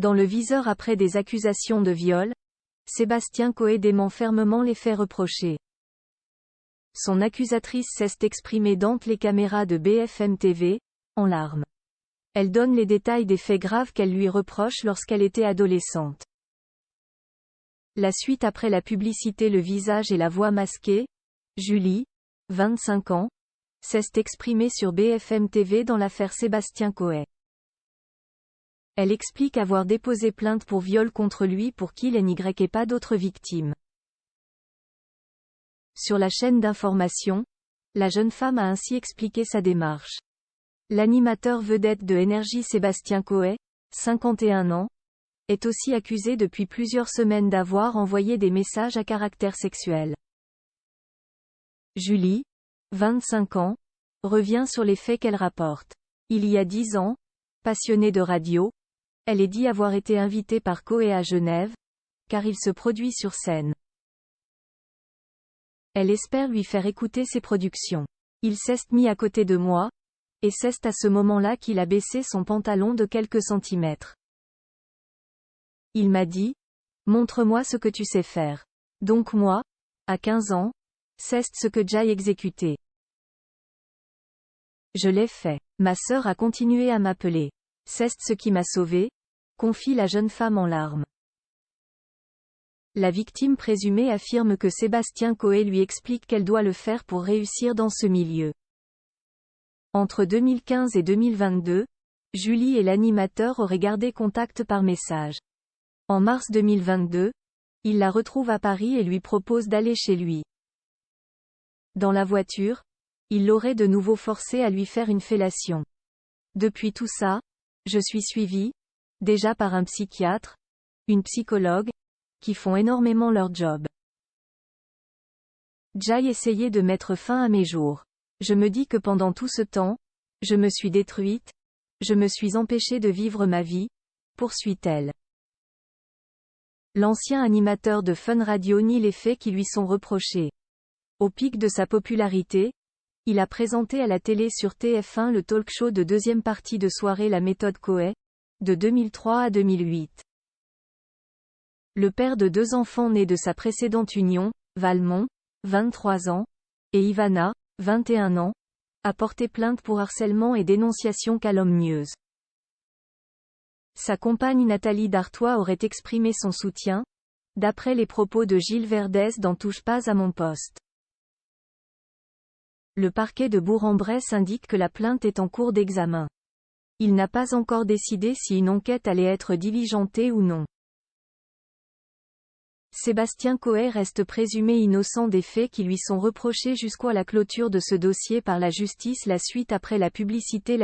Dans le viseur après des accusations de viol, Sébastien Coé dément fermement les faits reprochés. Son accusatrice s'est exprimée devant les caméras de BFM TV, en larmes. Elle donne les détails des faits graves qu'elle lui reproche lorsqu'elle était adolescente. La suite après la publicité Le visage et la voix masquée, Julie, 25 ans, s'est exprimée sur BFM TV dans l'affaire Sébastien Coé. Elle explique avoir déposé plainte pour viol contre lui pour qu'il n'y ait pas d'autres victimes. Sur la chaîne d'information, la jeune femme a ainsi expliqué sa démarche. L'animateur vedette de Énergie Sébastien Coé, 51 ans, est aussi accusé depuis plusieurs semaines d'avoir envoyé des messages à caractère sexuel. Julie, 25 ans, revient sur les faits qu'elle rapporte. Il y a 10 ans, passionnée de radio, elle est dit avoir été invitée par Coé à Genève, car il se produit sur scène. Elle espère lui faire écouter ses productions. Il s'est mis à côté de moi, et c'est à ce moment-là qu'il a baissé son pantalon de quelques centimètres. Il m'a dit, « Montre-moi ce que tu sais faire. » Donc moi, à 15 ans, c'est ce que j'ai exécuté. Je l'ai fait. Ma sœur a continué à m'appeler. C'est ce qui m'a sauvée, confie la jeune femme en larmes. La victime présumée affirme que Sébastien Coé lui explique qu'elle doit le faire pour réussir dans ce milieu. Entre 2015 et 2022, Julie et l'animateur auraient gardé contact par message. En mars 2022, il la retrouve à Paris et lui propose d'aller chez lui. Dans la voiture, il l'aurait de nouveau forcé à lui faire une fellation. Depuis tout ça, je suis suivie, déjà par un psychiatre, une psychologue, qui font énormément leur job. J'ai essayé de mettre fin à mes jours. Je me dis que pendant tout ce temps, je me suis détruite, je me suis empêchée de vivre ma vie, poursuit-elle. L'ancien animateur de Fun Radio nie les faits qui lui sont reprochés. Au pic de sa popularité, il a présenté à la télé sur TF1 le talk-show de deuxième partie de soirée La méthode Coé, de 2003 à 2008. Le père de 2 enfants nés de sa précédente union, Valmont, 23 ans, et Ivana, 21 ans, a porté plainte pour harcèlement et dénonciation calomnieuse. Sa compagne Nathalie Dartois aurait exprimé son soutien, d'après les propos de Gilles Verdez dans Touche pas à mon poste. Le parquet de Bourg-en-Bresse indique que la plainte est en cours d'examen. Il n'a pas encore décidé si une enquête allait être diligentée ou non. Sébastien Coé reste présumé innocent des faits qui lui sont reprochés jusqu'à la clôture de ce dossier par la justice. La suite après la publicité.